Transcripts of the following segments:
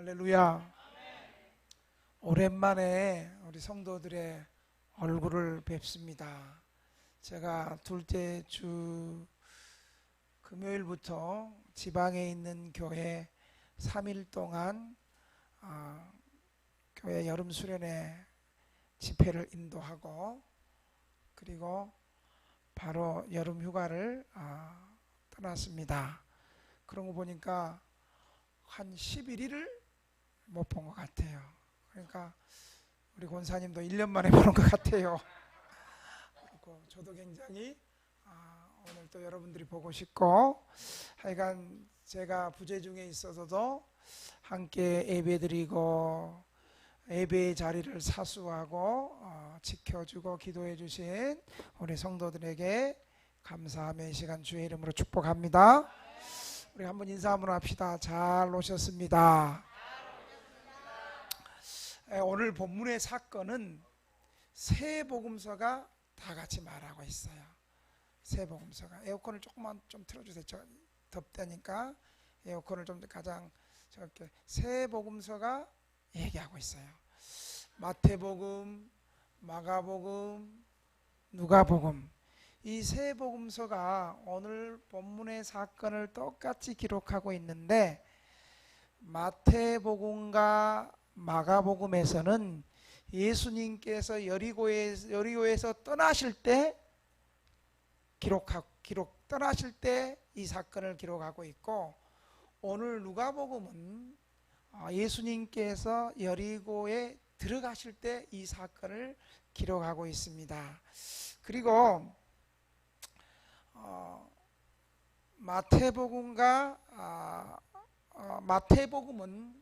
할렐루야. 오랜만에 우리 성도들의 얼굴을 뵙습니다. 제가 둘째 주 금요일부터 지방에 있는 교회 3일 동안 교회 여름 수련회 집회를 인도하고, 그리고 바로 여름 휴가를 떠났습니다. 그런 거 보니까 한 11일을 못 본 것 같아요. 그러니까 우리 권사님도 1년 만에 보는 것 같아요. 그리고 저도 굉장히 오늘 또 여러분들이 보고 싶고, 하여간 제가 부재 중에 있어서도 함께 예배드리고 예배의 자리를 사수하고 지켜주고 기도해 주신 우리 성도들에게 감사하며 이 시간 주의 이름으로 축복합니다. 우리 한번 인사 한번 합시다. 잘 오셨습니다. 오늘 본문의 사건은 세 복음서가 다 같이 말하고 있어요. 세 복음서가. 에어컨을 조금만 좀 틀어주세요. 덥다니까 에어컨을 좀 가장 저렇게. 세 복음서가 얘기하고 있어요. 마태복음, 마가복음, 누가복음. 이 세 복음서가 오늘 본문의 사건을 똑같이 기록하고 있는데, 마태복음과 마가복음에서는 예수님께서 여리고에서 떠나실 때 떠나실 때 이 사건을 기록하고 있고, 오늘 누가복음은 예수님께서 여리고에 들어가실 때 이 사건을 기록하고 있습니다. 그리고 마태복음은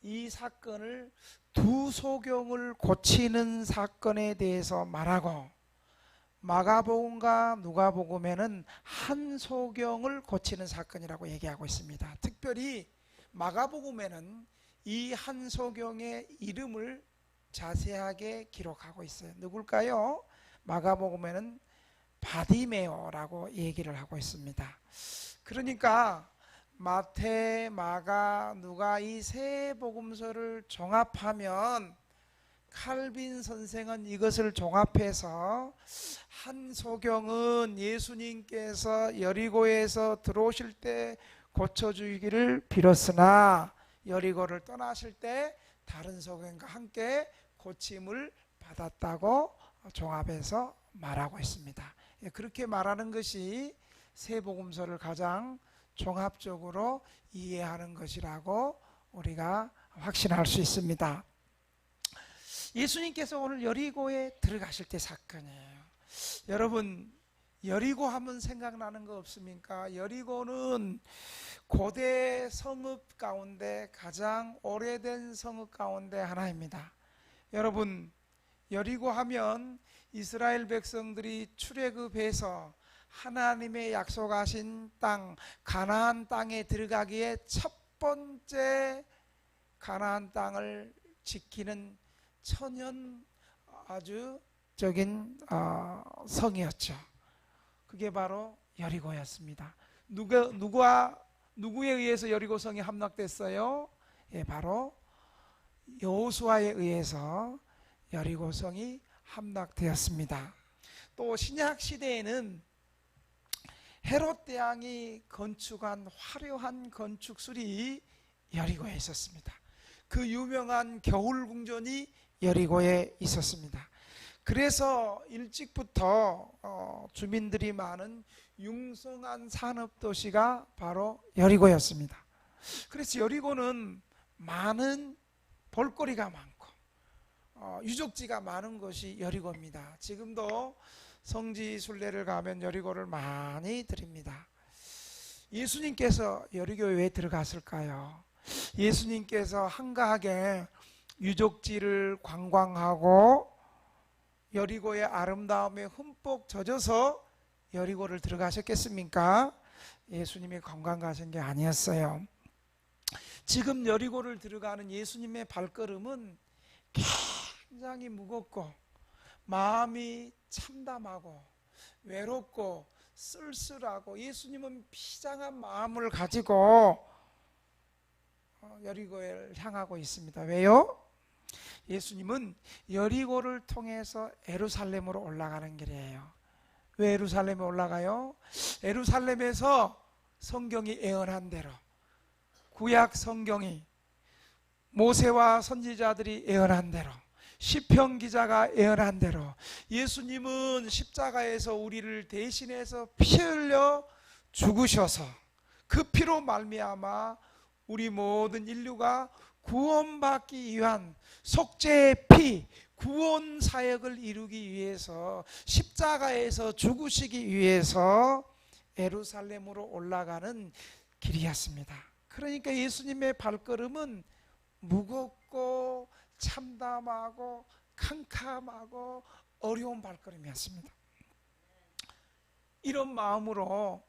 이 사건을 두 소경을 고치는 사건에 대해서 말하고, 마가복음과 누가복음에는 한 소경을 고치는 사건이라고 얘기하고 있습니다. 특별히 마가복음에는 이 한 소경의 이름을 자세하게 기록하고 있어요. 누굴까요? 마가복음에는 바디메오라고 얘기를 하고 있습니다. 그러니까 마태, 마가, 누가 이 세 복음서를 종합하면, 칼빈 선생은 이것을 종합해서 한 소경은 예수님께서 여리고에서 들어오실 때 고쳐주기를 빌었으나 여리고를 떠나실 때 다른 소경과 함께 고침을 받았다고 종합해서 말하고 있습니다. 그렇게 말하는 것이 세 복음서를 가장 종합적으로 이해하는 것이라고 우리가 확신할 수 있습니다. 예수님께서 오늘 여리고에 들어가실 때 사건이에요. 여러분, 여리고 하면 생각나는 거 없습니까? 여리고는 고대 성읍 가운데 가장 오래된 성읍 가운데 하나입니다. 여러분, 여리고 하면 이스라엘 백성들이 출애굽해서 하나님의 약속하신 땅, 가나안 땅에 들어가기에 첫 번째 가나안 땅을 지키는 천연 아주 적인 성이었죠. 그게 바로 여리고였습니다. 누구에 의해서 여리고성이 함락됐어요? 바로 여호수아에 의해서 여리고성이 함락되었습니다. 또 신약 시대에는 헤롯 대왕이 건축한 화려한 건축술이 여리고에 있었습니다. 그 유명한 겨울궁전이 여리고에 있었습니다. 그래서 일찍부터 주민들이 많은 융성한 산업도시가 바로 여리고였습니다. 그래서 여리고는 많은 볼거리가 많고 유적지가 많은 것이 여리고입니다. 지금도 성지 순례를 가면 여리고를 많이 드립니다. 예수님께서 여리고에 왜 들어갔을까요? 예수님께서 한가하게 유적지를 관광하고 여리고의 아름다움에 흠뻑 젖어서 여리고를 들어가셨겠습니까? 예수님이 관광 가신 게 아니었어요. 지금 여리고를 들어가는 예수님의 발걸음은 굉장히 무겁고 마음이 참담하고 외롭고 쓸쓸하고, 예수님은 비장한 마음을 가지고 여리고를 향하고 있습니다. 왜요? 예수님은 여리고를 통해서 예루살렘으로 올라가는 길이에요. 왜 예루살렘에 올라가요? 예루살렘에서 성경이 예언한 대로, 구약 성경이 모세와 선지자들이 예언한 대로, 시편 기자가 예언한 대로 예수님은 십자가에서 우리를 대신해서 피 흘려 죽으셔서 그 피로 말미암아 우리 모든 인류가 구원받기 위한 속죄의 피, 구원 사역을 이루기 위해서 십자가에서 죽으시기 위해서 예루살렘으로 올라가는 길이었습니다. 그러니까 예수님의 발걸음은 무겁고 참담하고 캄캄하고 어려운 발걸음이었습니다. 이런 마음으로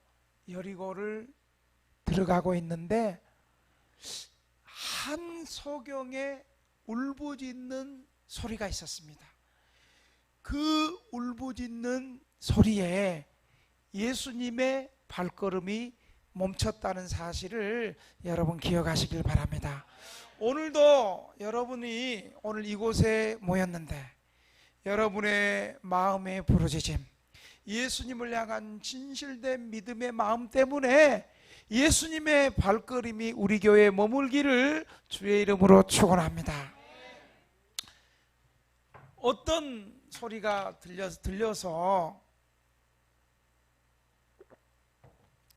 여리고를 들어가고 있는데 한 소경에 울부짖는 소리가 있었습니다. 그 울부짖는 소리에 예수님의 발걸음이 멈췄다는 사실을 여러분 기억하시길 바랍니다. 오늘도 여러분이 오늘 이곳에 모였는데 여러분의 마음의 부르짖음, 예수님을 향한 진실된 믿음의 마음 때문에 예수님의 발걸음이 우리 교회에 머물기를 주의 이름으로 축원합니다. 어떤 소리가 들려서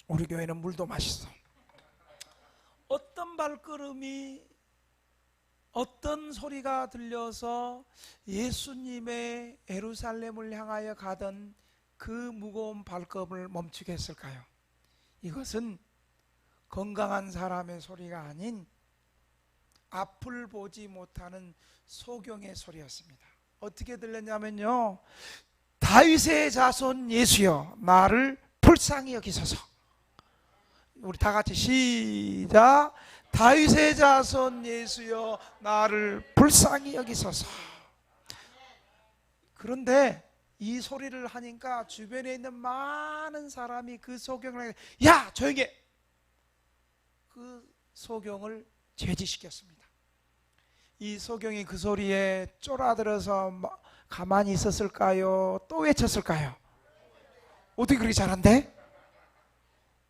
우리 교회는 물도 맛있어. 어떤 발걸음이, 어떤 소리가 들려서 예수님의 예루살렘을 향하여 가던 그 무거운 발걸음을 멈추게 했을까요? 이것은 건강한 사람의 소리가 아닌 앞을 보지 못하는 소경의 소리였습니다. 어떻게 들렸냐면요, 다윗의 자손 예수여 나를 불쌍히 여기소서. 우리 다 같이 시작. 다윗의 자손 예수여 나를 불쌍히 여기소서. 그런데 이 소리를 하니까 주변에 있는 많은 사람이 그 소경을 야 조용히 해! 그 소경을 제지시켰습니다. 이 소경이 그 소리에 쫄아들어서 가만히 있었을까요? 또 외쳤을까요? 어떻게 그렇게 잘한대?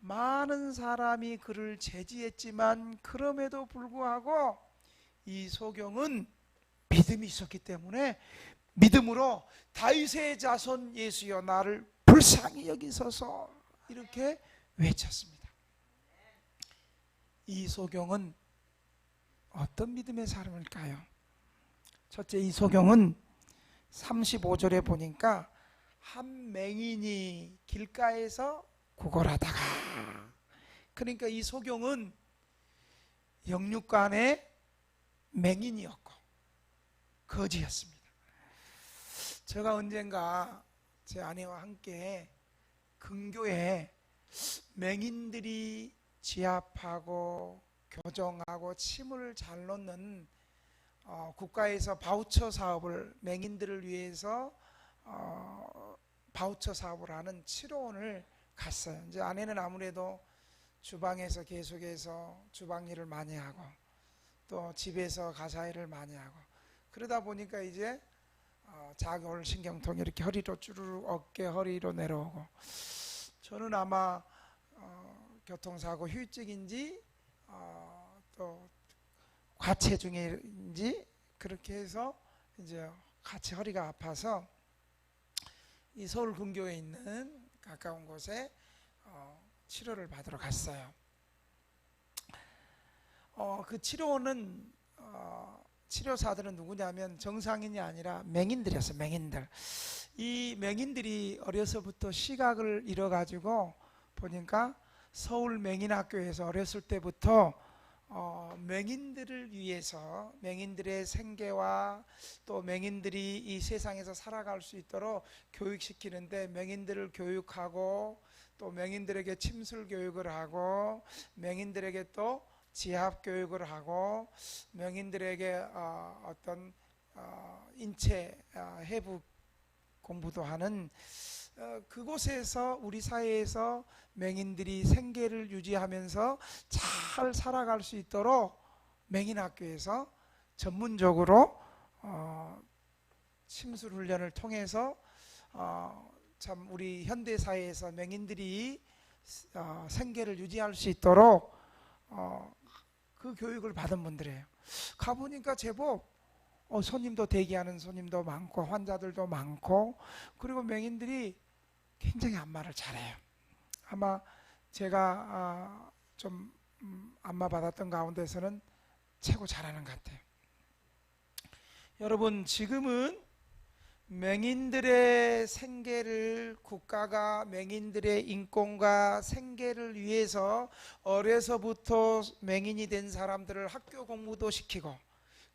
많은 사람이 그를 제지했지만 그럼에도 불구하고 이 소경은 믿음이 있었기 때문에 믿음으로 다윗의 자손 예수여 나를 불쌍히 여기소서 이렇게 외쳤습니다. 이 소경은 어떤 믿음의 사람일까요? 첫째, 이 소경은 35절에 보니까 한 맹인이 길가에서 구걸하다가, 그러니까 이 소경은 영육간의 맹인이었고 거지였습니다. 제가 언젠가 제 아내와 함께 근교에 맹인들이 지압하고 교정하고 침을 잘 놓는 국가에서 바우처 사업을, 맹인들을 위해서 바우처 사업을 하는 치료원을 갔어요. 이제 아내는 아무래도 주방에서 계속해서 주방 일을 많이 하고 또 집에서 가사 일을 많이 하고 그러다 보니까 이제 자골 신경통이 이렇게 허리로 쭈르륵 어깨 허리로 내려오고, 저는 아마 교통사고 후유증인지 또 과체중인지 그렇게 해서 이제 같이 허리가 아파서 이 서울 근교에 있는 가까운 곳에 치료를 받으러 갔어요. 그 치료는 치료사들은 누구냐면 정상인이 아니라 맹인들이었어요. 맹인들. 이 맹인들이 어려서부터 시각을 잃어가지고 보니까 서울 맹인학교에서 어렸을 때부터 맹인들을 위해서, 맹인들의 생계와 또 맹인들이 이 세상에서 살아갈 수 있도록 교육시키는데, 맹인들을 교육하고 또 맹인들에게 침술 교육을 하고 맹인들에게 또 지압 교육을 하고 맹인들에게 어떤 인체 해부 공부도 하는 그곳에서 우리 사회에서 맹인들이 생계를 유지하면서 잘 살아갈 수 있도록 맹인학교에서 전문적으로 침술 훈련을 통해서 참 우리 현대 사회에서 맹인들이 생계를 유지할 수 있도록 그 교육을 받은 분들이에요. 가보니까 제법 손님도 대기하는 손님도 많고 환자들도 많고, 그리고 맹인들이 굉장히 안마를 잘해요. 아마 제가 좀 안마 받았던 가운데서는 최고 잘하는 것 같아요. 여러분, 지금은 맹인들의 생계를, 국가가 맹인들의 인권과 생계를 위해서 어려서부터 맹인이 된 사람들을 학교 공부도 시키고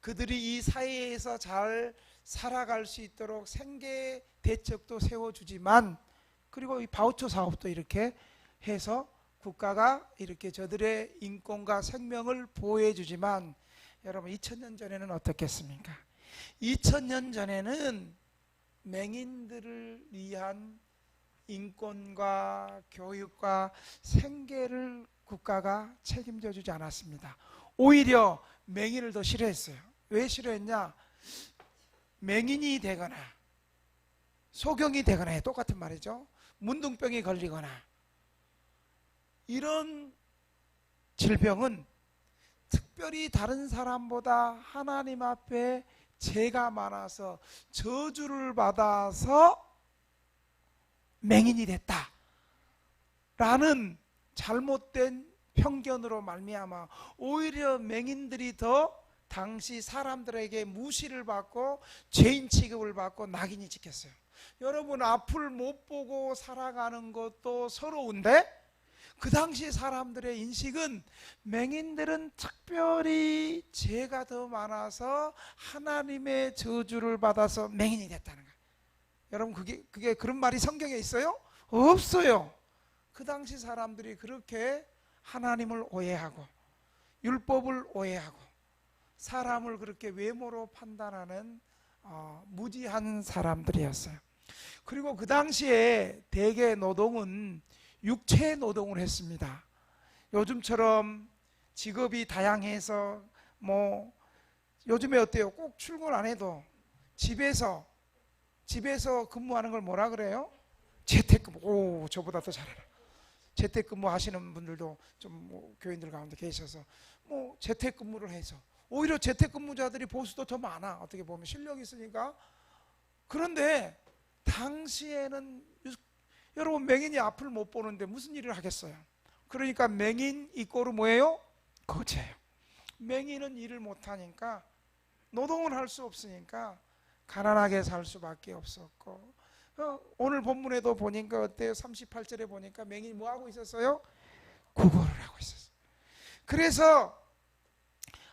그들이 이 사회에서 잘 살아갈 수 있도록 생계 대책도 세워주지만, 그리고 이 바우처 사업도 이렇게 해서 국가가 이렇게 저들의 인권과 생명을 보호해 주지만, 여러분 2000년 전에는 어떻겠습니까? 2000년 전에는 맹인들을 위한 인권과 교육과 생계를 국가가 책임져 주지 않았습니다. 오히려 맹인을 더 싫어했어요. 왜 싫어했냐? 맹인이 되거나 소경이 되거나 똑같은 말이죠. 문둥병이 걸리거나 이런 질병은 특별히 다른 사람보다 하나님 앞에 죄가 많아서 저주를 받아서 맹인이 됐다 라는 잘못된 편견으로 말미암아 오히려 맹인들이 더 당시 사람들에게 무시를 받고 죄인 취급을 받고 낙인이 찍혔어요. 여러분, 앞을 못 보고 살아가는 것도 서러운데 그 당시 사람들의 인식은 맹인들은 특별히 죄가 더 많아서 하나님의 저주를 받아서 맹인이 됐다는 거예요. 여러분, 그게 그런 말이 성경에 있어요? 없어요. 그 당시 사람들이 그렇게 하나님을 오해하고 율법을 오해하고 사람을 그렇게 외모로 판단하는 무지한 사람들이었어요. 그리고 그 당시에 대개 노동은 육체 노동을 했습니다. 요즘처럼 직업이 다양해서 요즘에 어때요? 꼭 출근 안 해도 집에서 근무하는 걸 뭐라 그래요? 재택근무. 오, 저보다 더 잘 알아. 재택근무 하시는 분들도 좀 교인들 가운데 계셔서 재택근무를 해서 오히려 재택근무자들이 보수도 더 많아. 어떻게 보면 실력이 있으니까. 그런데 당시에는 여러분, 맹인이 앞을 못 보는데 무슨 일을 하겠어요? 그러니까 맹인 이꼬르 뭐예요? 거지예요. 맹인은 일을 못하니까 노동을 할 수 없으니까 가난하게 살 수밖에 없었고, 오늘 본문에도 보니까 어때요? 38절에 보니까 맹인이 뭐하고 있었어요? 구걸을 하고 있었어요. 그래서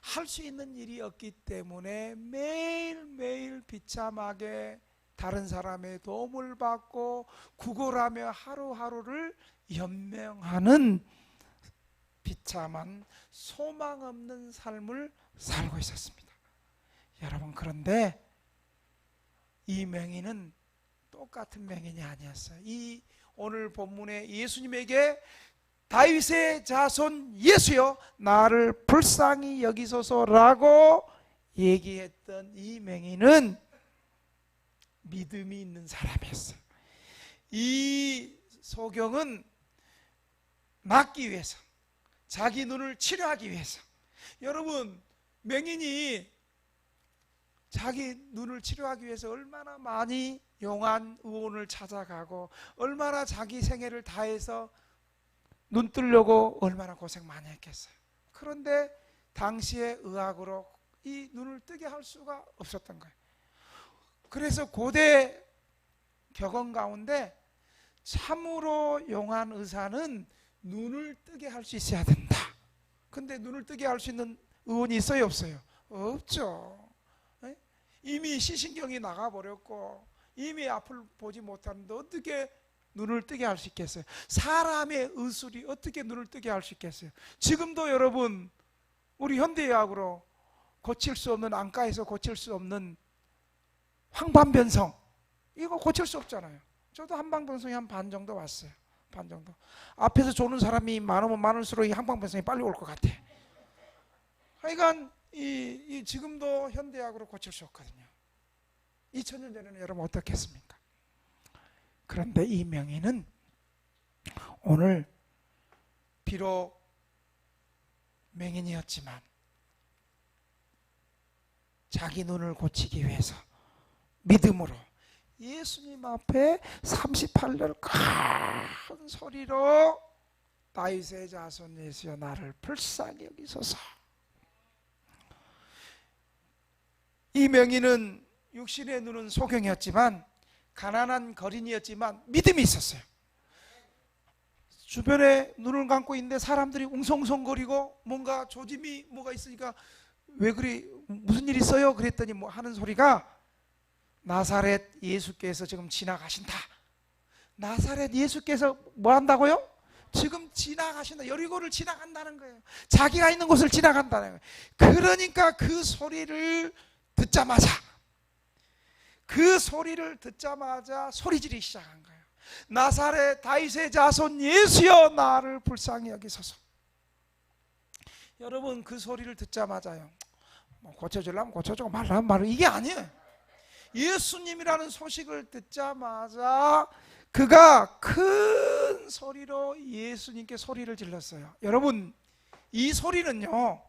할 수 있는 일이 없기 때문에 매일매일 비참하게 다른 사람의 도움을 받고 구걸하며 하루하루를 연명하는 비참한 소망 없는 삶을 살고 있었습니다. 여러분, 그런데 이 맹인은 똑같은 맹인이 아니었어요. 이 오늘 본문에 예수님에게 다윗의 자손 예수여 나를 불쌍히 여기소서라고 얘기했던 이 맹인은 믿음이 있는 사람이었어요. 이 소경은 낫기 위해서, 자기 눈을 치료하기 위해서, 여러분, 맹인이 자기 눈을 치료하기 위해서 얼마나 많이 용한 의원을 찾아가고 얼마나 자기 생애를 다해서 눈 뜨려고 얼마나 고생 많이 했겠어요. 그런데 당시의 의학으로 이 눈을 뜨게 할 수가 없었던 거예요. 그래서 고대 격언 가운데 참으로 용한 의사는 눈을 뜨게 할 수 있어야 된다. 근데 눈을 뜨게 할 수 있는 의원이 있어요, 없어요? 없죠. 이미 시신경이 나가버렸고 이미 앞을 보지 못하는데 어떻게 눈을 뜨게 할 수 있겠어요? 사람의 의술이 어떻게 눈을 뜨게 할 수 있겠어요? 지금도 여러분, 우리 현대의학으로 고칠 수 없는, 안과에서 고칠 수 없는 황반변성, 이거 고칠 수 없잖아요. 저도 한방변성이 한 반 정도 왔어요. 반 정도. 앞에서 조는 사람이 많으면 많을수록 이 한방변성이 빨리 올 것 같아. 하여간 이 지금도 현대학으로 고칠 수 없거든요. 2000년 전에는 여러분 어떻겠습니까? 그런데 이 명의는 오늘 비록 맹인이었지만 자기 눈을 고치기 위해서 믿음으로 예수님 앞에 38년 큰 소리로 다윗의 자손 예수여 나를 불쌍히 여기소서. 이 명의는 육신의 눈은 소경이었지만 가난한 거린이었지만 믿음이 있었어요. 주변에 눈을 감고 있는데 사람들이 웅성웅성거리고 뭔가 조짐이 뭐가 있으니까 왜 그래 무슨 일 있어요? 그랬더니 뭐 하는 소리가 나사렛 예수께서 지금 지나가신다. 나사렛 예수께서 뭐 한다고요? 지금 지나가신다. 여리고를 지나간다는 거예요. 자기가 있는 곳을 지나간다는 거예요. 그러니까 그 소리를 듣자마자 소리 지르기 시작한 거예요. 나사렛 다윗의 자손 예수여 나를 불쌍히 여기소서. 여러분 그 소리를 듣자마자요 뭐 고쳐주려면 고쳐주고 말라면 말고 이게 아니에요. 예수님이라는 소식을 듣자마자 그가 큰 소리로 예수님께 소리를 질렀어요. 여러분 이 소리는요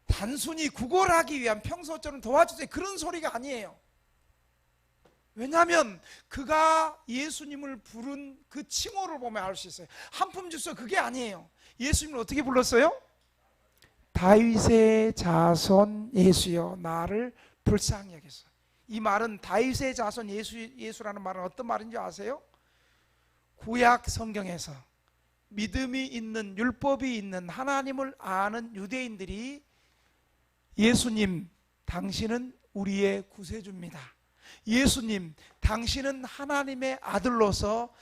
단순히 구걸하기 위한 평소처럼 도와주세요 그런 소리가 아니에요. 왜냐하면 그가 예수님을 부른 그 칭호를 보면 알 수 있어요. 한품 주소 그게 아니에요. 예수님을 어떻게 불렀어요? 다윗의 자손 예수여 나를 불쌍히 여기소서. 이 말은 다윗의 자손 예수라는 말은 어떤 말인지 아세요? 구약 성경에서 믿음이 있는 율법이 있는 하나님을 아는 유대인들이 예수님 당신은 우리의 구세주입니다. 예수님 당신은 하나님의 아들로서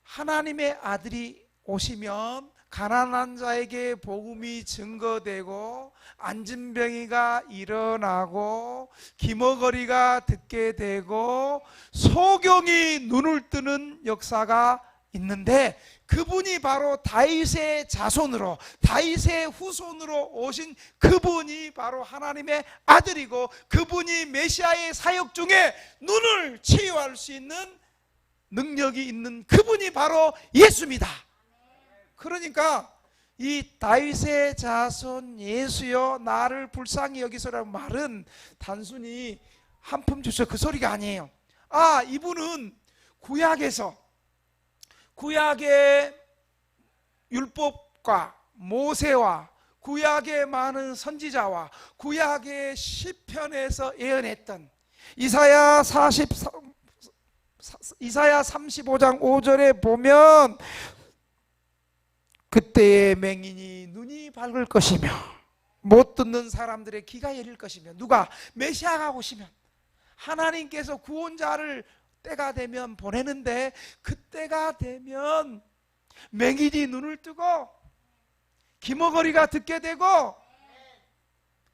하나님의 아들이 오시면 가난한 자에게 복음이 증거되고 안진병이가 일어나고 기머거리가 듣게 되고 소경이 눈을 뜨는 역사가 있는데 그분이 바로 다윗의 자손으로 다윗의 후손으로 오신 그분이 바로 하나님의 아들이고 그분이 메시아의 사역 중에 눈을 치유할 수 있는 능력이 있는 그분이 바로 예수입니다. 그러니까 이 다윗의 자손 예수여 나를 불쌍히 여기소라는 말은 단순히 한품 주소 그 소리가 아니에요. 아 이분은 구약의 율법과 모세와 구약의 많은 선지자와 구약의 시편에서 예언했던 이사야 35장 5절에 보면 그때의 맹인이 눈이 밝을 것이며 못 듣는 사람들의 귀가 열릴 것이며 누가? 메시아가 오시면 하나님께서 구원자를 때가 되면 보내는데 그때가 되면 맹인이 눈을 뜨고 기머거리가 듣게 되고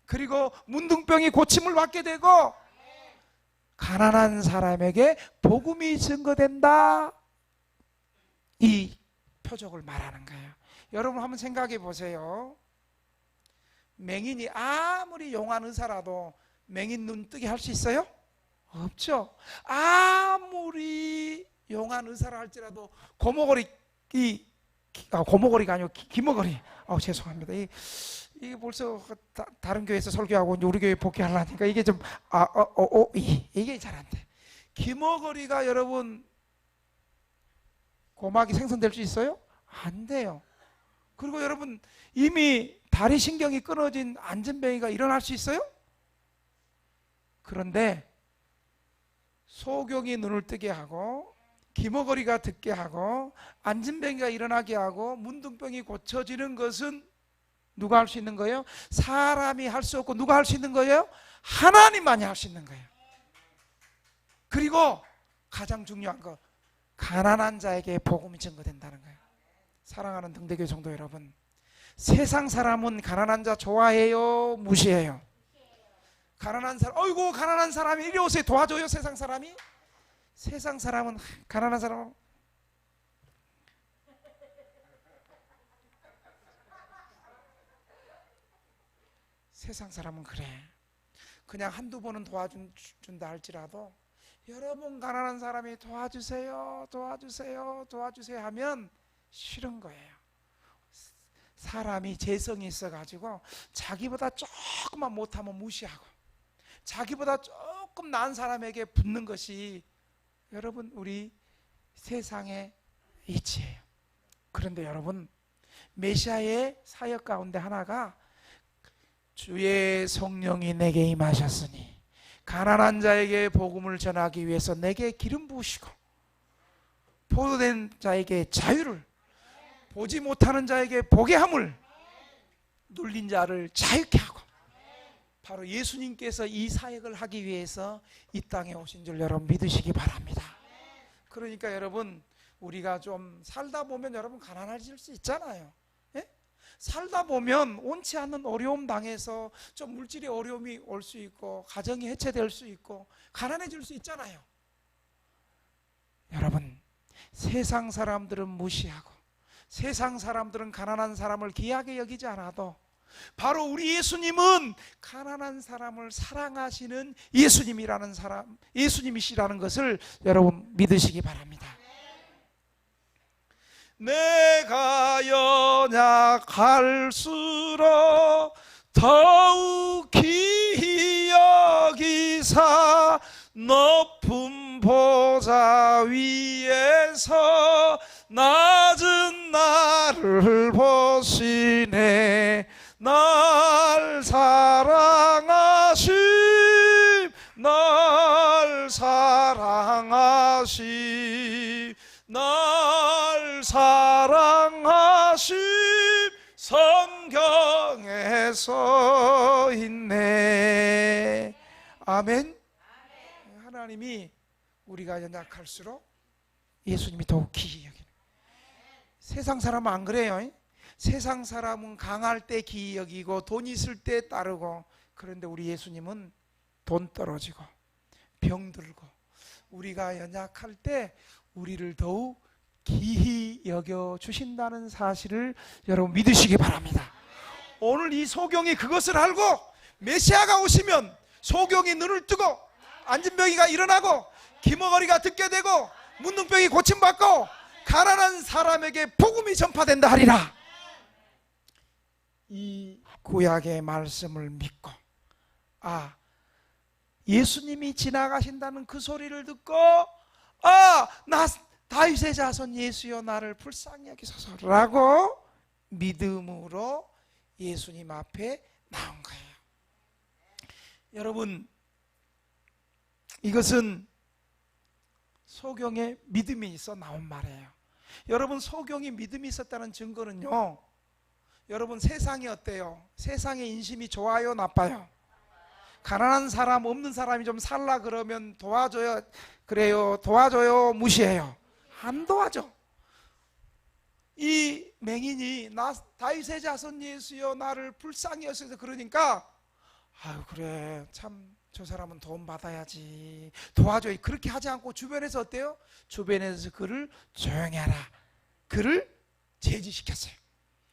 그리고 문둥병이 고침을 받게 되고 가난한 사람에게 복음이 증거된다. 이 표적을 말하는 거예요. 여러분 한번 생각해 보세요. 맹인이 아무리 용한 의사라도 맹인 눈 뜨게 할 수 있어요? 없죠. 아무리 용한 의사라 할지라도 고모거리가 아니고 기머거리. 죄송합니다. 이게 벌써 다른 교회에서 설교하고 우리 교회 복귀하려니까 이게 좀 이게 잘 안 돼. 기머거리가 여러분 고막이 생성될 수 있어요? 안 돼요. 그리고 여러분 이미 다리 신경이 끊어진 안진뱅이가 일어날 수 있어요? 그런데 소경이 눈을 뜨게 하고 기머거리가 듣게 하고 안진뱅이가 일어나게 하고 문둥병이 고쳐지는 것은 누가 할 수 있는 거예요? 사람이 할 수 없고 누가 할 수 있는 거예요? 하나님만이 할 수 있는 거예요. 그리고 가장 중요한 거 가난한 자에게 복음이 증거된다는 거예요. 사랑하는 등대교회 성도 여러분, 세상 사람은 가난한 자 좋아해요? 무시해요? 가난한 사람, 어이구 가난한 사람이 이리 오세요 도와줘요? 세상 사람이? 세상 사람은 가난한 사람은 세상 사람은 그래. 그냥 한두 번은 도와준다 할지라도 여러 번 가난한 사람이 도와주세요, 도와주세요, 도와주세요 하면 싫은 거예요. 사람이 재성이 있어가지고 자기보다 조금만 못하면 무시하고 자기보다 조금 나은 사람에게 붙는 것이 여러분 우리 세상의 이치예요. 그런데 여러분 메시아의 사역 가운데 하나가 주의 성령이 내게 임하셨으니 가난한 자에게 복음을 전하기 위해서 내게 기름 부으시고 포도된 자에게 자유를 보지 못하는 자에게 보게 함을 눌린 자를 자유케 하고 바로 예수님께서 이 사역을 하기 위해서 이 땅에 오신 줄 여러분 믿으시기 바랍니다. 그러니까 여러분 우리가 좀 살다 보면 여러분 가난해질 수 있잖아요. 예? 살다 보면 원치 않는 어려움 당해서 좀 물질의 어려움이 올 수 있고 가정이 해체될 수 있고 가난해질 수 있잖아요. 여러분 세상 사람들은 무시하고 세상 사람들은 가난한 사람을 귀하게 여기지 않아도 바로 우리 예수님은 가난한 사람을 사랑하시는 예수님이라는 사람, 예수님이시라는 것을 여러분 믿으시기 바랍니다. 내가 연약할수록 더욱 귀히 여기사 높은 보좌 위에서 낮은 나를 보시네. 날 사랑하심, 날 사랑하심, 날 사랑하심 성경에 써 있네. 아멘. 하나님이 우리가 연약할수록 예수님이 더욱 귀히 여기는. 세상 사람은 안 그래요. 세상 사람은 강할 때 귀히 여기고 돈 있을 때 따르고, 그런데 우리 예수님은 돈 떨어지고 병들고 우리가 연약할 때 우리를 더욱 귀히 여겨 주신다는 사실을 여러분 믿으시기 바랍니다. 오늘 이 소경이 그것을 알고 메시아가 오시면 소경이 눈을 뜨고 앉은 병이가 일어나고 기머거리가 듣게 되고 문둥병이 고침받고 가난한 사람에게 복음이 전파된다 하리라. 이 구약의 말씀을 믿고 예수님이 지나가신다는 그 소리를 듣고 나 다윗의 자손 예수여 나를 불쌍히 여기소서라고 믿음으로 예수님 앞에 나온 거예요. 여러분 이것은 소경의 믿음이 있어 나온 말이에요. 여러분 소경이 믿음이 있었다는 증거는요, 여러분 세상이 어때요? 세상의 인심이 좋아요 나빠요? 가난한 사람 없는 사람이 좀 살라 그러면 도와줘요 그래요? 도와줘요 무시해요? 안 도와줘. 이 맹인이 나 다윗의 자손 예수여 나를 불쌍히 여기소서 그러니까 그래 참 저 사람은 도움 받아야지 도와줘요 그렇게 하지 않고 주변에서 어때요? 주변에서 그를 조용히 하라, 그를 제지시켰어요.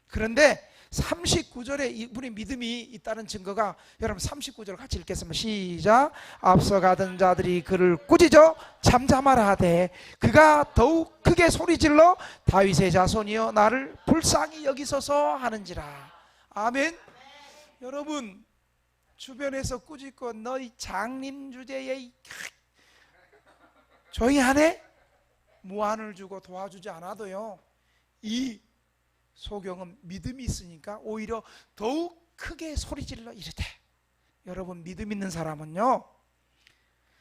그런데 39절에 이분의 믿음이 있다는 증거가, 여러분 39절 같이 읽겠습니다. 시작. 앞서 가던 자들이 그를 꾸짖어 잠잠하라 하되 그가 더욱 크게 소리질러 다윗의 자손이여 나를 불쌍히 여기소서 하는지라. 아멘. 여러분 주변에서 꾸짖고 너희 장님 주제에 조용히 하네? 무안을 주고 도와주지 않아도요, 이 소경은 믿음이 있으니까 오히려 더욱 크게 소리질러 이르되, 여러분 믿음 있는 사람은요,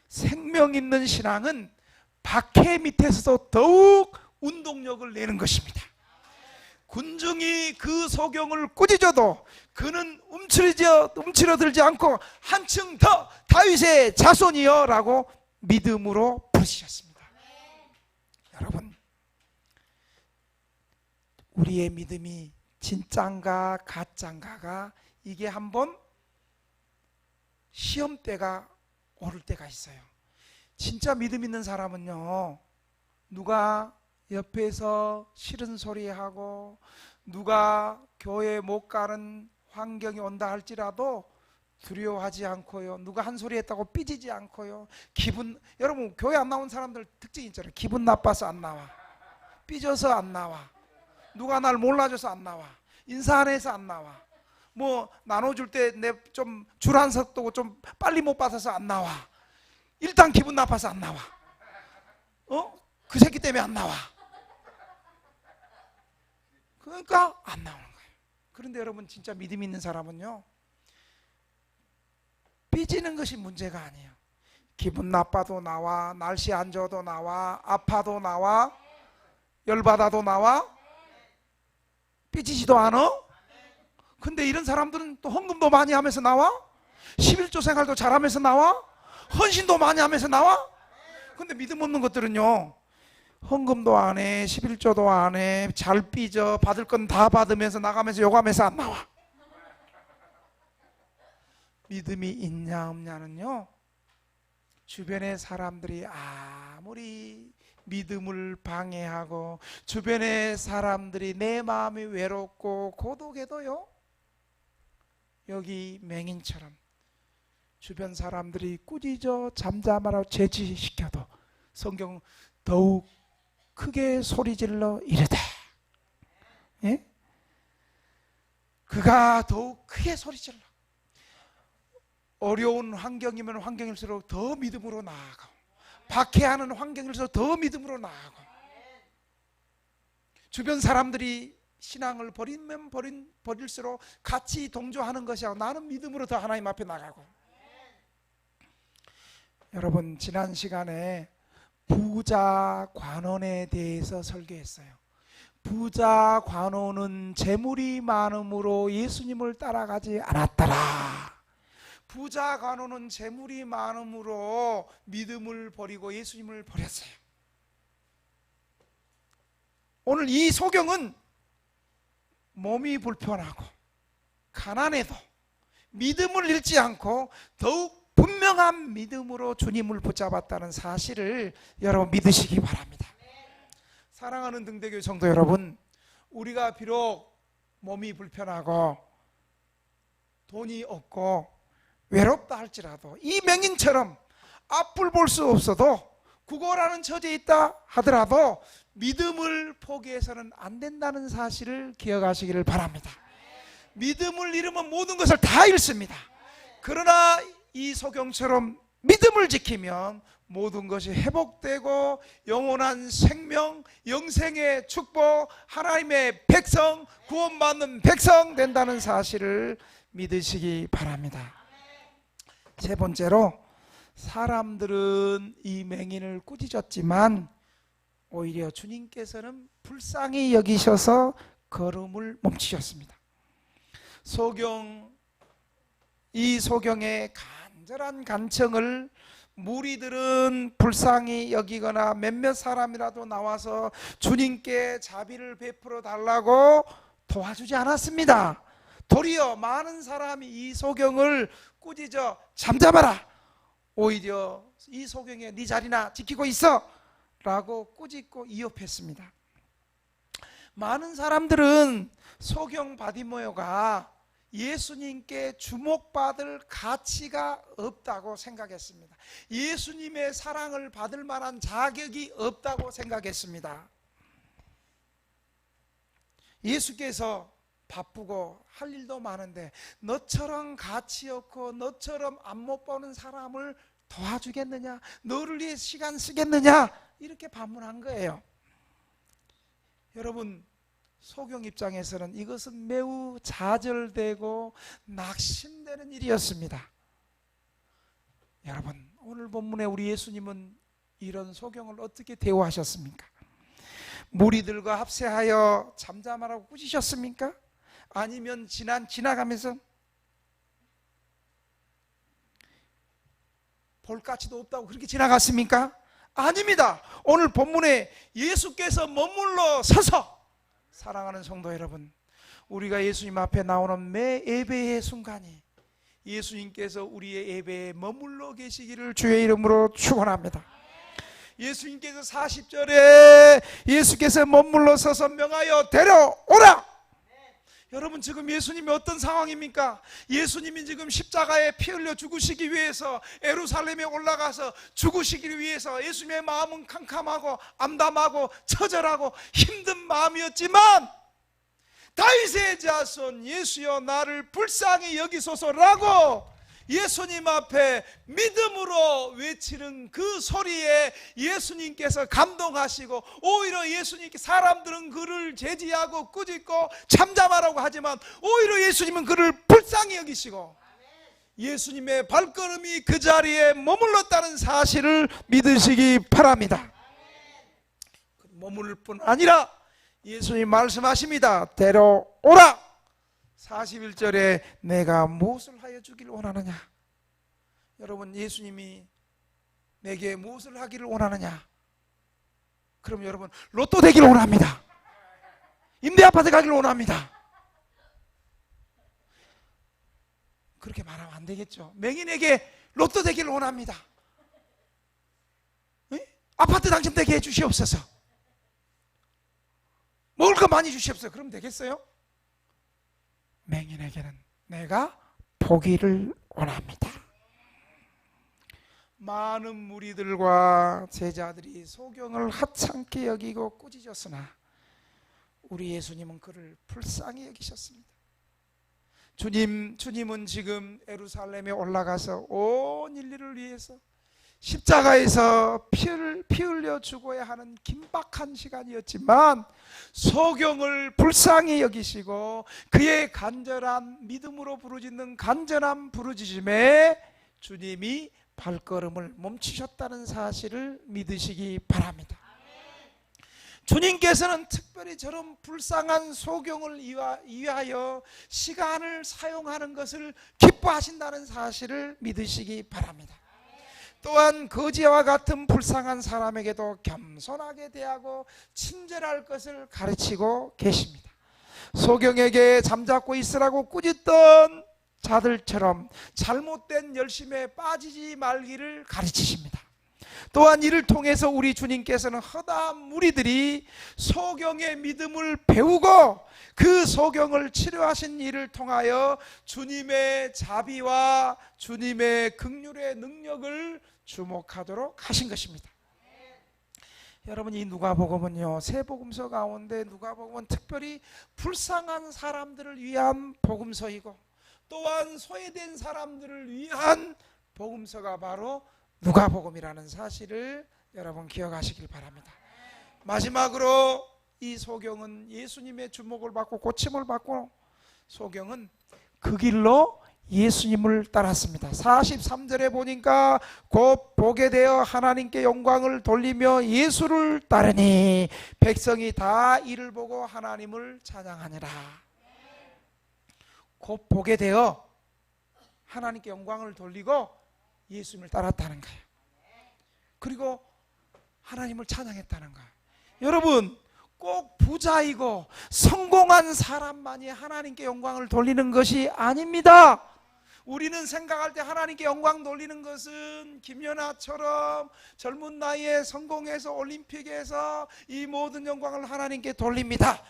생명 있는 신앙은 박해 밑에서도 더욱 운동력을 내는 것입니다. 군중이 그 소경을 꾸짖어도 그는 움츠러들지 않고 한층 더 다윗의 자손이여 라고 믿음으로 부르셨습니다. 여러분 우리의 믿음이 진짠가 가짠가가 이게 한번 시험대가 오를 때가 있어요. 진짜 믿음 있는 사람은요, 누가 옆에서 싫은 소리하고 누가 교회 못 가는 환경이 온다 할지라도 두려워하지 않고요. 누가 한 소리 했다고 삐지지 않고요. 여러분 교회 안 나온 사람들 특징이 있잖아요. 기분 나빠서 안 나와. 삐져서 안 나와. 누가 날 몰라줘서 안 나와. 인사 안 해서 안 나와. 뭐 나눠줄 때 내 좀 줄 안 섰다고 좀 빨리 못 받아서 안 나와. 일단 기분 나빠서 안 나와. 그 새끼 때문에 안 나와. 그러니까 안 나오는 거예요. 그런데 여러분 진짜 믿음 있는 사람은요, 삐지는 것이 문제가 아니에요. 기분 나빠도 나와, 날씨 안 좋아도 나와, 아파도 나와, 열받아도 나와, 삐지지도 않아. 근데 이런 사람들은 또 헌금도 많이 하면서 나와, 11조 생활도 잘하면서 나와, 헌신도 많이 하면서 나와. 근데 믿음 없는 것들은요, 헌금도 안 해, 11조도 안 해, 잘 삐져, 받을 건 다 받으면서 나가면서 욕하면서 안 나와. 믿음이 있냐 없냐는요, 주변의 사람들이 아무리 믿음을 방해하고 주변의 사람들이 내 마음이 외롭고 고독해도요, 여기 맹인처럼 주변 사람들이 꾸짖어 잠잠하라고 제지시켜도 성경 더욱 크게 소리질러 이르되, 예? 그가 더욱 크게 소리질러. 어려운 환경이면 환경일수록 더 믿음으로 나아가고, 박해하는 환경일수록 더 믿음으로 나아가고, 주변 사람들이 신앙을 버리면 버릴수록 같이 동조하는 것이 아니고 나는 믿음으로 더 하나님 앞에 나가고. 여러분 지난 시간에 부자 관원에 대해서 설교했어요. 부자 관원은 재물이 많음으로 예수님을 따라가지 않았더라. 부자 관원은 재물이 많음으로 믿음을 버리고 예수님을 버렸어요. 오늘 이 소경은 몸이 불편하고 가난해도 믿음을 잃지 않고 더욱 분명한 믿음으로 주님을 붙잡았다는 사실을 여러분 믿으시기 바랍니다. 사랑하는 등대교회 성도 여러분, 우리가 비록 몸이 불편하고 돈이 없고 외롭다 할지라도 이 맹인처럼 앞을 볼 수 없어도 구걸하는 처지에 있다 하더라도 믿음을 포기해서는 안 된다는 사실을 기억하시기를 바랍니다. 믿음을 잃으면 모든 것을 다 잃습니다. 그러나 이 소경처럼 믿음을 지키면 모든 것이 회복되고 영원한 생명, 영생의 축복, 하나님의 백성, 구원받는 백성 된다는 사실을 믿으시기 바랍니다. 세 번째로, 사람들은 이 맹인을 꾸짖었지만 오히려 주님께서는 불쌍히 여기셔서 걸음을 멈추셨습니다. 이 소경의 간절한 간청을 무리들은 불쌍히 여기거나 몇몇 사람이라도 나와서 주님께 자비를 베풀어 달라고 도와주지 않았습니다. 도리어 많은 사람이 이 소경을 꾸짖어 잠잠하라, 오히려 이 소경에 네 자리나 지키고 있어 라고 꾸짖고 이업했습니다. 많은 사람들은 소경 바디모요가 예수님께 주목받을 가치가 없다고 생각했습니다. 예수님의 사랑을 받을 만한 자격이 없다고 생각했습니다. 예수께서 바쁘고 할 일도 많은데 너처럼 가치 없고 너처럼 안 못 보는 사람을 도와주겠느냐, 너를 위해 시간 쓰겠느냐, 이렇게 반문한 거예요. 여러분, 소경 입장에서는 이것은 매우 좌절되고 낙심되는 일이었습니다. 여러분, 오늘 본문에 우리 예수님은 이런 소경을 어떻게 대우하셨습니까? 무리들과 합세하여 잠잠하라고 꾸짖으셨습니까? 아니면 지나가면서 볼 가치도 없다고 그렇게 지나갔습니까? 아닙니다. 오늘 본문에 예수께서 머물러 서서, 사랑하는 성도 여러분, 우리가 예수님 앞에 나오는 매 예배의 순간이 예수님께서 우리의 예배에 머물러 계시기를 주의 이름으로 축원합니다. 예수님께서 40절에 예수께서 머물러 서서 명하여 데려오라, 여러분 지금 예수님이 어떤 상황입니까? 예수님이 지금 십자가에 피 흘려 죽으시기 위해서 예루살렘에 올라가서 죽으시기 위해서 예수님의 마음은 캄캄하고 암담하고 처절하고 힘든 마음이었지만 다윗의 자손 예수여 나를 불쌍히 여기소서라고 예수님 앞에 믿음으로 외치는 그 소리에 예수님께서 감동하시고 오히려 예수님께 사람들은 그를 제지하고 꾸짖고 참잠하라고 하지만 오히려 예수님은 그를 불쌍히 여기시고 예수님의 발걸음이 그 자리에 머물렀다는 사실을 믿으시기 바랍니다. 머무를 뿐 아니라 예수님 말씀하십니다. 데려오라. 41절에 내가 무엇을 하여 주기를 원하느냐? 여러분 예수님이 내게 무엇을 하기를 원하느냐? 그럼 여러분 로또 되기를 원합니다. 임대아파트 가기를 원합니다. 그렇게 말하면 안 되겠죠. 맹인에게 로또 되기를 원합니다. 아파트 당첨되게 해주시옵소서. 먹을 거 많이 주시옵소서. 그럼 되겠어요? 맹인에게는 내가 보기를 원합니다. 많은 무리들과 제자들이 소경을 하찮게 여기고 꾸짖었으나 우리 예수님은 그를 불쌍히 여기셨습니다. 주님은 지금 예루살렘에 올라가서 온 인류를 위해서 십자가에서 피 흘려 죽어야 하는 긴박한 시간이었지만 소경을 불쌍히 여기시고 그의 간절한 믿음으로 부르짖는 간절한 부르짖음에 주님이 발걸음을 멈추셨다는 사실을 믿으시기 바랍니다. 주님께서는 특별히 저런 불쌍한 소경을 위하여 시간을 사용하는 것을 기뻐하신다는 사실을 믿으시기 바랍니다. 또한 거지와 같은 불쌍한 사람에게도 겸손하게 대하고 친절할 것을 가르치고 계십니다. 소경에게 잠자코 있으라고 꾸짖던 자들처럼 잘못된 열심에 빠지지 말기를 가르치십니다. 또한 이를 통해서 우리 주님께서는 허다한 무리들이 소경의 믿음을 배우고 그 소경을 치료하신 일을 통하여 주님의 자비와 주님의 긍휼의 능력을 주목하도록 하신 것입니다. 여러분 이 누가복음은요 세 복음서 가운데 누가복음은 특별히 불쌍한 사람들을 위한 복음서이고 또한 소외된 사람들을 위한 복음서가 바로 누가복음이라는 사실을 여러분 기억하시길 바랍니다. 마지막으로 이 소경은 예수님의 주목을 받고 고침을 받고 소경은 그 길로 예수님을 따랐습니다. 43절에 보니까 곧 보게 되어 하나님께 영광을 돌리며 예수를 따르니 백성이 다 이를 보고 하나님을 찬양하니라. 곧 보게 되어 하나님께 영광을 돌리고 예수님을 따랐다는 거예요. 그리고 하나님을 찬양했다는 거예요. 여러분 꼭 부자이고 성공한 사람만이 하나님께 영광을 돌리는 것이 아닙니다. 우리는 생각할 때 하나님께 영광 돌리는 것은 김연아처럼 젊은 나이에 성공해서 올림픽에서 이 모든 영광을 하나님께 돌립니다.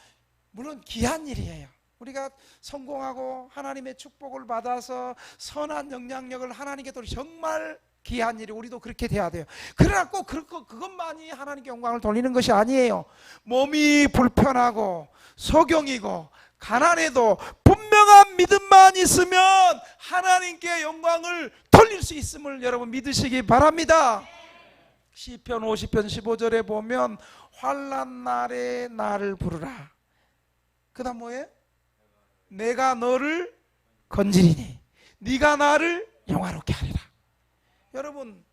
물론 귀한 일이에요. 우리가 성공하고 하나님의 축복을 받아서 선한 영향력을 하나님께 돌리 정말 귀한 일이 우리도 그렇게 돼야 돼요. 그러나 꼭 그것만이 하나님께 영광을 돌리는 것이 아니에요. 몸이 불편하고 소경이고 가난해도 분명한 믿음만 있으면 하나님께 영광을 돌릴 수 있음을 여러분 믿으시기 바랍니다. 시편 50편 15절에 보면 환난 날에 나를 부르라. 그 다음 뭐예요? 내가 너를 건지리니 네가 나를 영화롭게 하리라. 여러분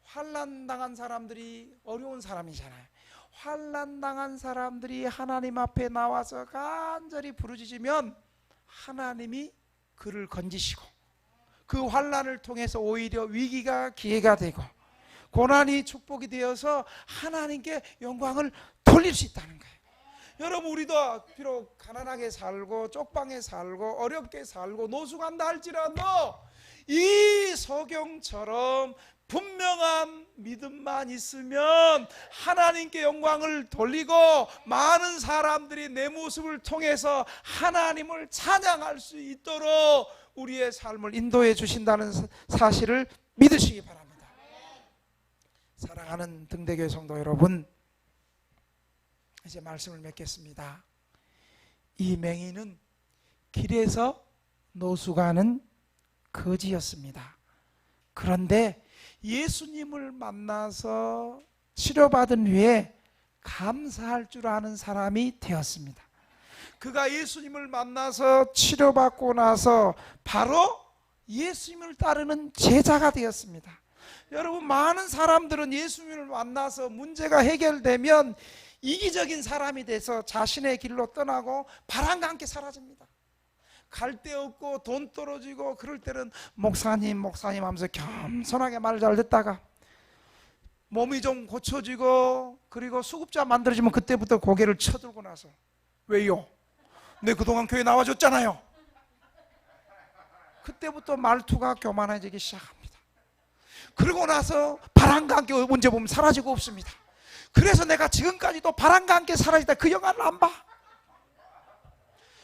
환난 당한 사람들이 어려운 사람이잖아요. 환난 당한 사람들이 하나님 앞에 나와서 간절히 부르짖으면 하나님이 그를 건지시고 그 환난을 통해서 오히려 위기가 기회가 되고 고난이 축복이 되어서 하나님께 영광을 돌릴 수 있다는 거예요. 여러분 우리도 비록 가난하게 살고 쪽방에 살고 어렵게 살고 노숙한다 할지라도 이 소경처럼 분명한 믿음만 있으면 하나님께 영광을 돌리고 많은 사람들이 내 모습을 통해서 하나님을 찬양할 수 있도록 우리의 삶을 인도해 주신다는 사실을 믿으시기 바랍니다. 사랑하는 등대교회 성도 여러분, 이제 말씀을 맺겠습니다. 이 맹인은 길에서 노숙하는 거지였습니다. 그런데 예수님을 만나서 치료받은 후에 감사할 줄 아는 사람이 되었습니다. 그가 예수님을 만나서 치료받고 나서 바로 예수님을 따르는 제자가 되었습니다. 여러분, 많은 사람들은 예수님을 만나서 문제가 해결되면 이기적인 사람이 돼서 자신의 길로 떠나고 바람과 함께 사라집니다. 갈 데 없고 돈 떨어지고 그럴 때는 목사님 하면서 겸손하게 말 잘 듣다가 몸이 좀 고쳐지고 그리고 수급자 만들어지면 그때부터 고개를 쳐들고 나서 왜요? 내 그동안 교회 나와줬잖아요. 그때부터 말투가 교만해지기 시작합니다. 그러고 나서 바람과 함께 문제 보면 사라지고 없습니다. 그래서 내가 지금까지도 바람과 함께 사라지다 그 영화를 안 봐.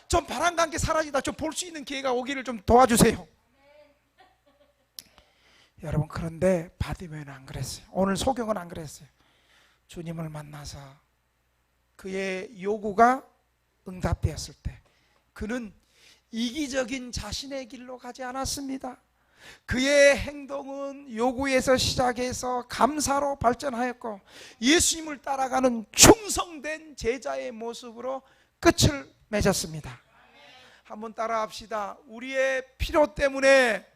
좀 바람과 함께 사라지다 좀 볼 수 있는 기회가 오기를 좀 도와주세요. 여러분, 그런데 바디메오는 안 그랬어요. 오늘 소경은 안 그랬어요. 주님을 만나서 그의 요구가 응답되었을 때 그는 이기적인 자신의 길로 가지 않았습니다. 그의 행동은 요구에서 시작해서 감사로 발전하였고 예수님을 따라가는 충성된 제자의 모습으로 끝을 맺었습니다. 한번 따라합시다. 우리의 필요 때문에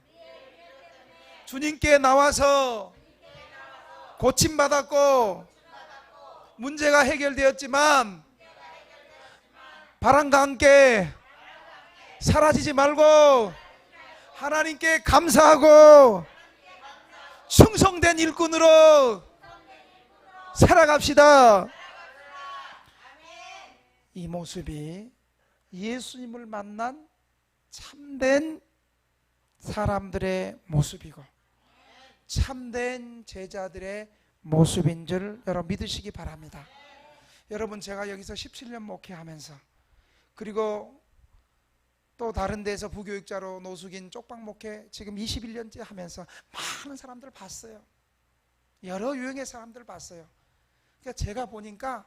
주님께 나와서 고침받았고 문제가 해결되었지만 바람과 함께 사라지지 말고 하나님께 감사하고 충성된 일꾼으로 살아갑시다. 이 모습이 예수님을 만난 참된 사람들의 모습이고 참된 제자들의 모습인 줄 여러분 믿으시기 바랍니다. 여러분, 제가 여기서 17년 목회하면서 그리고 또 다른 데서 부교육자로 노숙인 쪽방 목회 지금 21년째 하면서 많은 사람들을 봤어요. 여러 유형의 사람들을 봤어요. 그러니까 제가 보니까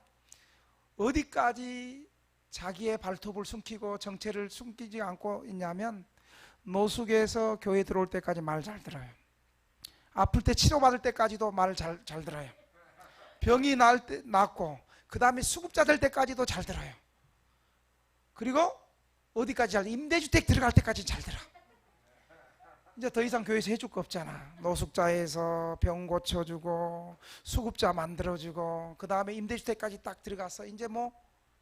어디까지 자기의 발톱을 숨기고 정체를 숨기지 않고 있냐면 노숙에서 교회 들어올 때까지 말 잘 들어요. 아플 때 치료받을 때까지도 말 잘 들어요. 병이 낫고 그 다음에 수급자 될 때까지도 잘 들어요. 그리고 어디까지 임대주택 들어갈 때까지 잘 들어. 이제 더 이상 교회에서 해줄 거 없잖아. 노숙자에서 병 고쳐주고 수급자 만들어주고 그 다음에 임대주택까지 딱 들어가서 이제 뭐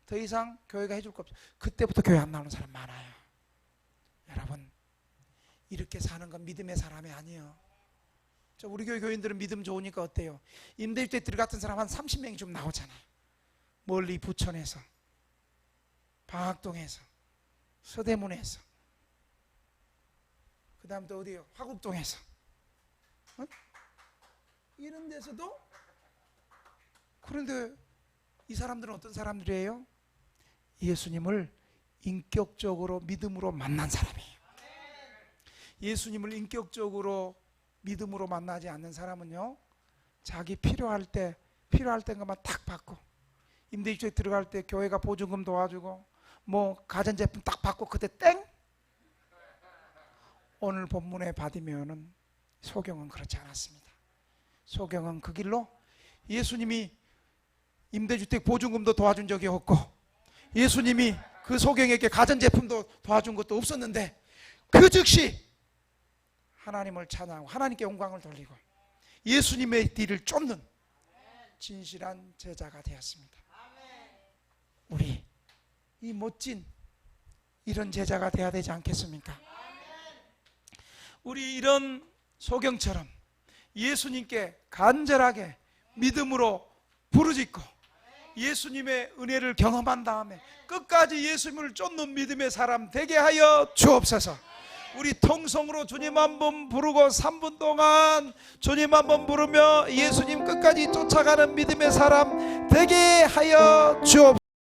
더 이상 교회가 해줄 거 없어. 그때부터 교회 안 나오는 사람 많아요. 여러분, 이렇게 사는 건 믿음의 사람이 아니에요. 우리 교회 교인들은 믿음 좋으니까 어때요? 임대주택 들어갔던 사람 한 30명이 좀 나오잖아요. 멀리 부천에서, 방학동에서, 서대문에서, 그 다음 또 어디요? 화곡동에서, 이런 데서도. 그런데 이 사람들은 어떤 사람들이에요? 예수님을 인격적으로 믿음으로 만난 사람이에요. 예수님을 인격적으로 믿음으로 만나지 않는 사람은요, 자기 필요할 때만 탁 받고, 임대주택 들어갈 때 교회가 보증금 도와주고 뭐 가전제품 딱 받고 그때 땡. 오늘 본문의 바디메오는 소경은 그렇지 않았습니다. 소경은 그 길로 예수님이 임대주택 보증금도 도와준 적이 없고 예수님이 그 소경에게 가전제품도 도와준 것도 없었는데 그 즉시 하나님을 찬양하고 하나님께 영광을 돌리고 예수님의 뒤를 쫓는 진실한 제자가 되었습니다. 우리 이 멋진 이런 제자가 되어야 되지 않겠습니까? 우리 이런 소경처럼 예수님께 간절하게 믿음으로 부르짖고 예수님의 은혜를 경험한 다음에 끝까지 예수님을 쫓는 믿음의 사람 되게 하여 주옵소서. 우리 통성으로 주님 한번 부르고 3분 동안 주님 한번 부르며 예수님 끝까지 쫓아가는 믿음의 사람 되게 하여 주옵소서.